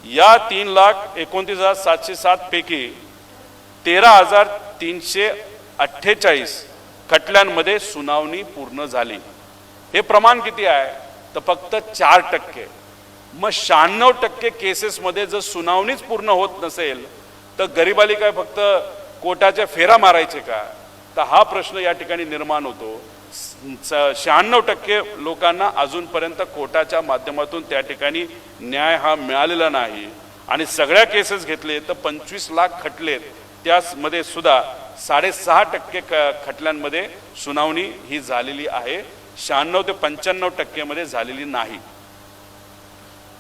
या 3,29,707 पैकी 13,348 खटल्यांमध्ये सुनावणी पूर्ण झाली। हे प्रमाण किती आहे तर फक्त 4%। मग 96% केसेसमध्ये जर सुनावणीच पूर्ण होत नसेल तर गरिबाली काय फक्त कोर्टाच्या फेरा मारायचे का? तर हा प्रश्न या ठिकाणी निर्माण होतो। 96% लोकांना अजूनपर्यंत कोर्टाच्या माध्यमातून त्या ठिकाणी न्याय हा मिळालेला नाही। आणि सगळ्या केसेस घेतले तर 25 लाख खटले, त्यामध्ये सुद्धा 6.5% खटल्यांमध्ये सुनावणी ही झालेली आहे, 96 ते 95% मध्ये झालेली नाही।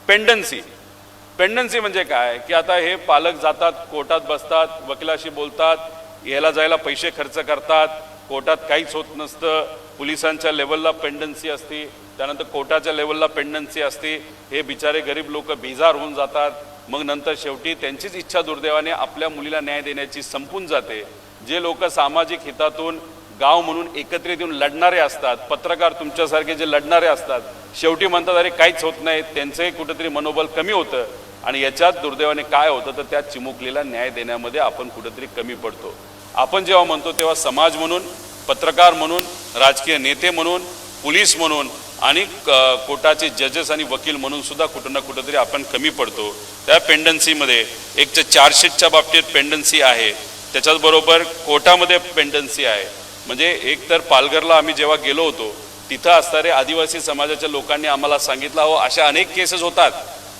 पेंडन्सी म्हणजे काय की आता हे पालक जातात कोर्टात बसतात, वकिलाशी बोलतात, यायला जायला पैसे खर्च करतात, कोर्टात काहीच होत नसतं, पोलिसांच्या लेवलला पेंडन्सी असते, त्यानंतर कोर्टाच्या लेवलला पेंडन्सी असते। हे बिचारे गरीब लोक बेजार होऊन जातात। मग नंतर शेवटी त्यांचीच इच्छा दुर्दैवाने आपल्या मुलीला न्याय देण्याची संपून जाते। जे लोक सामाजिक हितातून गाव म्हणून एकत्रित येऊन लढणारे असतात, पत्रकार तुमच्यासारखे जे लढणारे असतात, शेवटी म्हणतात अरे काहीच होत नाही, त्यांचंही कुठेतरी मनोबल कमी होतं। आणि याच्यात दुर्दैवाने काय होतं तर त्या चिमुकलीला न्याय देण्यामध्ये आपण कुठेतरी कमी पडतो। आपण जेव्हा म्हणतो तेव्हा समाज म्हणून, पत्रकार म्हणून, राजकीय नेते म्हणून, पोलीस म्हणून आणि कोर्टाचे जजेस आणि वकील म्हणून सुद्धा कुठं ना कुठेतरी आपण कमी पडतो। त्या पेंडन्सीमध्ये एक तर चार्जशीटच्या बाबतीत पेंडन्सी आहे, त्याच्याचबरोबर कोर्टामध्ये पेंडन्सी आहे। म्हणजे एक तर पालघरला आम्ही जेव्हा गेलो होतो तिथं असणारे आदिवासी समाजाच्या लोकांनी आम्हाला सांगितलं हो अशा अनेक केसेस होतात,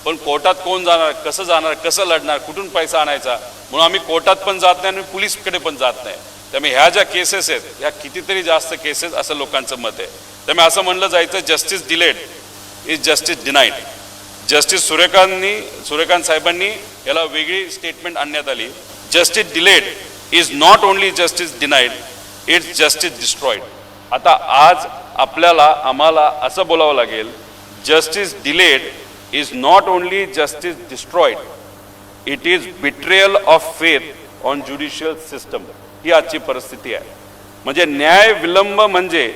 पण कोर्टात कोण जाणार, कसं जाणार, कसं लढणार, कुठून पैसा आणायचा, म्हणून आम्ही कोर्टात पण जात नाही आणि पोलीसकडे पण जात नाही। त्यामुळे ह्या ज्या केसेस आहेत ह्या कितीतरी जास्त केसेस असं लोकांचं मत आहे। त्यामुळे असं म्हणलं जायचं justice delayed is justice denied. Justice Suryakant साहेबांनी याला वेगळी स्टेटमेंट आणण्यात आली, justice delayed is not only justice denied, it's justice destroyed. आता आज आम्हाला असं बोलावं लागेल, justice delayed is not only justice destroyed, it is betrayal of faith on judicial system. ही आजची परिस्थिती आहे। म्हणजे न्याय विलंब म्हणजे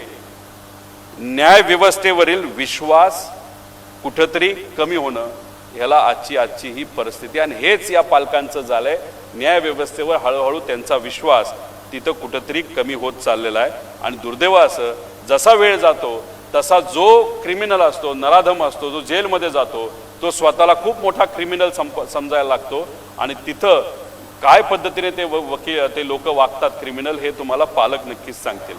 न्याय व्यवस्थेवरील विश्वास कुठेतरी कमी होणं, ह्याला आजची ही परिस्थिती। आणि हेच या पालकांचं झालंय, न्याय व्यवस्थेवर हळूहळू त्यांचा विश्वास तिथं कुठेतरी कमी होत चाललेला आहे। आणि दुर्दैव असं जसा वेळ जातो तसा जो क्रिमिनल असतो, नराधम असतो, जो जेलमध्ये जातो, तो स्वतःला खूप मोठा क्रिमिनल समजायला लागतो। आणि तिथं काय पद्धतीने ते लोक वागतात क्रिमिनल, हे तुम्हाला पालक नक्कीच सांगतील।